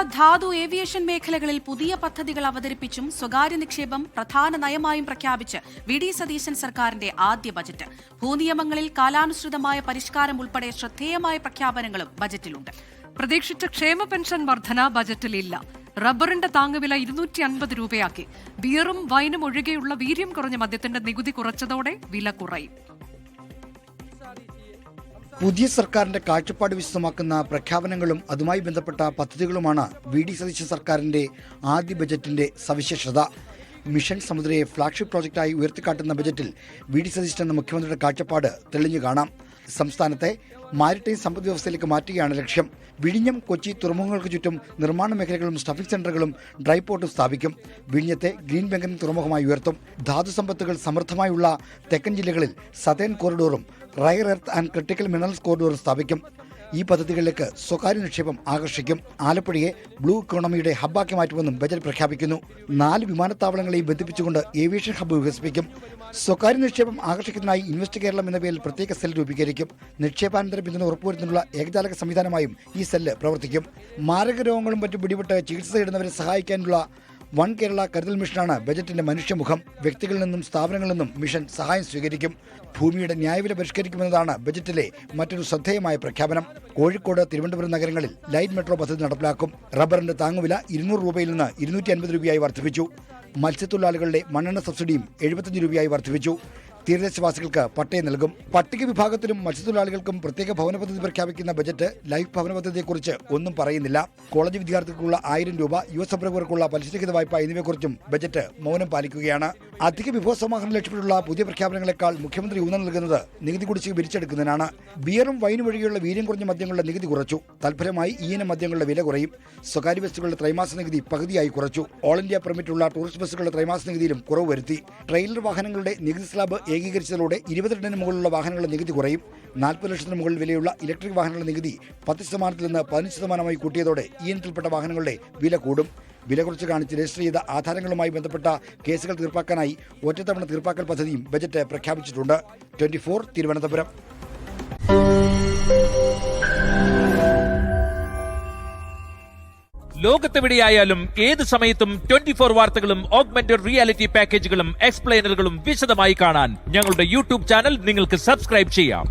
ധാതു, ഏവിയേഷൻ മേഖലകളിൽ പുതിയ പദ്ധതികൾ അവതരിപ്പിച്ചും സ്വകാര്യ നിക്ഷേപം പ്രധാന നയമായും പ്രഖ്യാപിച്ച് വി.ഡി. സതീശൻ സർക്കാരിന്റെ ആദ്യ ബജറ്റ്. ഭൂനിയമങ്ങളിൽ കാലാനുസൃതമായ പരിഷ്കാരം ഉൾപ്പെടെ ശ്രദ്ധേയമായ പ്രഖ്യാപനങ്ങളും ബജറ്റിലുണ്ട്. പ്രതീക്ഷിച്ച ക്ഷേമ പെൻഷൻ വർധന ബജറ്റിലില്ല. റബ്ബറിന്റെ താങ്ങുവില 250 രൂപയാക്കി. ബിയറും വൈനും ഒഴികെയുള്ള വീര്യം കുറഞ്ഞ മദ്യത്തിന്റെ നികുതി കുറച്ചതോടെ വില കുറയും. പുതിയ സർക്കാരിന്റെ കാഴ്ചപ്പാട് വിശദമാക്കുന്ന പ്രഖ്യാപനങ്ങളും അതുമായി ബന്ധപ്പെട്ട പദ്ധതികളുമാണ് വി.ഡി. സതീശൻ സർക്കാരിന്റെ ആദ്യ ബജറ്റിന്റെ സവിശേഷത. മിഷൻ സമുദ്രയെ ഫ്ളാഗ്ഷിപ്പ് പ്രോജക്റ്റായി ഉയർത്തിക്കാട്ടുന്ന ബജറ്റിൽ വി.ഡി. സതീശൻ എന്ന മുഖ്യമന്ത്രിയുടെ കാഴ്ചപ്പാട് തെളിഞ്ഞു കാണാം. സംസ്ഥാനത്തെ മാരിടൈം സമ്പദ് വ്യവസ്ഥയിലേക്ക് മാറ്റുകയാണ് ലക്ഷ്യം. വിഴിഞ്ഞം, കൊച്ചി തുറമുഖങ്ങൾക്ക് ചുറ്റും നിർമ്മാണ മേഖലകളും സ്റ്റഫിംഗ് സെന്ററുകളും ഡ്രൈ പോർട്ടും സ്ഥാപിക്കും. വിഴിഞ്ഞത്തെ ഗ്രീൻ ബെങ്കൻ തുറമുഖമായി ഉയർത്തും. ധാതു സമ്പത്തുകൾ സമൃദ്ധമായുള്ള തെക്കൻ ജില്ലകളിൽ സതേൺ കോറിഡോറും rare earth and critical minerals കോറിഡോറും സ്ഥാപിക്കും. ഈ പദ്ധതികളിലേക്ക് സ്വകാര്യ നിക്ഷേപം ആകർഷിക്കും. ആലപ്പുഴയെ ബ്ലൂ ഇക്കോണമിയുടെ ഹബ്ബാക്കി മാറ്റുമെന്നും ബജറ്റ് പ്രഖ്യാപിക്കുന്നു. 4 വിമാനത്താവളങ്ങളെയും ബന്ധിപ്പിച്ചുകൊണ്ട് ഏവിയേഷൻ ഹബ്ബ് വികസിപ്പിക്കും. സ്വകാര്യ നിക്ഷേപം ആകർഷിക്കുന്നതിനായി ഇൻവെസ്റ്റ് കേരളം എന്ന പേരിൽ പ്രത്യേക സെൽ രൂപീകരിക്കും. നിക്ഷേപാനന്തര പിന്തുണ ഉറപ്പുവരുത്തുന്നതിനുള്ള ഏകജാലക സംവിധാനമായും ഈ സെല്ല് പ്രവർത്തിക്കും. മാരക രോഗങ്ങളും മറ്റും പിടിപെട്ട് ചികിത്സ തേടുന്നവരെ സഹായിക്കാനുള്ള വൺ കേരള കരുതൽ മിഷനാണ് ബജറ്റിന്റെ മനുഷ്യമുഖം. വ്യക്തികളിൽ നിന്നും സ്ഥാപനങ്ങളിൽ നിന്നും മിഷൻ സഹായം സ്വീകരിക്കും. ഭൂമിയുടെ ന്യായവില പരിഷ്കരിക്കുമെന്നതാണ് ബജറ്റിലെ മറ്റൊരു ശ്രദ്ധേയമായ പ്രഖ്യാപനം. കോഴിക്കോട്, തിരുവനന്തപുരം നഗരങ്ങളിൽ ലൈറ്റ് മെട്രോ പദ്ധതി നടപ്പിലാക്കും. റബ്ബറിന്റെ താങ്ങുവില 200 രൂപയിൽ നിന്ന് 250 രൂപയായി വർദ്ധിപ്പിച്ചു. മത്സ്യത്തൊഴിലാളികളുടെ മണ്ണെണ്ണ സബ്സിഡിയും 75 രൂപയായി വർദ്ധിപ്പിച്ചു. തീരദേശവാസികൾക്ക് പട്ടയം നൽകും. പട്ടിക വിഭാഗത്തിലും മത്സ്യത്തൊഴിലാളികൾക്കും പ്രത്യേക ഭവന പദ്ധതി പ്രഖ്യാപിക്കുന്ന ബജറ്റ് ലൈഫ് ഭവന പദ്ധതിയെക്കുറിച്ച് ഒന്നും പറയുന്നില്ല. കോളേജ് വിദ്യാർത്ഥികൾക്കുള്ള 1000 രൂപ, യുവസംരംഭകർക്കുള്ള പലിശരഹിത വായ്പ എന്നിവയെക്കുറിച്ചും ബജറ്റ് മൗനം പാലിക്കുകയാണ്. അധിക വിഭവസമാഹരണം ലക്ഷ്യമിട്ടുള്ള പുതിയ പ്രഖ്യാപനങ്ങളെക്കാൾ മുഖ്യമന്ത്രി ഊന്നൽ നൽകുന്നത് നികുതി കുടിശ്ശിക പിരിച്ചെടുക്കുന്നതിനാണ്. ബിയറും വൈനും ഒഴികെയുള്ള വീര്യം കുറഞ്ഞ മദ്യങ്ങളുടെ നികുതി കുറച്ചു. തൽഫലമായി ഈയിനം മദ്യങ്ങളുടെ വില കുറയും. സ്വകാര്യ ബസ്സുകളുടെ ത്രൈമാസ നികുതി പകുതിയായി കുറച്ചു. ഓൾ ഇന്ത്യ പെർമിറ്റുള്ള ടൂറിസ്റ്റ് ബസ്സുകളുടെ ത്രൈമാസ നികുതിയിലും കുറവ് വരുത്തി. ട്രെയിലർ വാഹനങ്ങളുടെ നികുതി സ്ലാബ് ഏകീകരിച്ചതോടെ 20 ടണ്ണിന് മുകളിലുള്ള വാഹനങ്ങളുടെ നികുതി കുറയും. 40 ലക്ഷത്തിന് മുകളിൽ വിലയുള്ള ഇലക്ട്രിക് വാഹനങ്ങളുടെ നികുതി 10% നിന്ന് 15% കൂട്ടിയതോടെ ഈ ഇനത്തിൽപ്പെട്ട വാഹനങ്ങളുടെ വില കൂടും. വില കുറച്ച് കാണിച്ച് രജിസ്റ്റർ ചെയ്ത ആധാരങ്ങളുമായി ബന്ധപ്പെട്ട കേസുകൾ തീർപ്പാക്കാനായി ഒറ്റത്തവണ തീർപ്പാക്കൽ പദ്ധതിയും ബജറ്റ് പ്രഖ്യാപിച്ചിട്ടുണ്ട്. 24 തിരുവനന്തപുരം. ലോകത്തെവിടെയായാലും ഏത് സമയത്തും 24 വാർത്തകളും ഓഗ്മെന്റഡ് റിയാലിറ്റി പാക്കേജുകളും എക്സ്പ്ലെയിനറുകളും വിശദമായി കാണാൻ ഞങ്ങളുടെ യൂട്യൂബ് ചാനൽ നിങ്ങൾക്ക് സബ്സ്ക്രൈബ് ചെയ്യാം.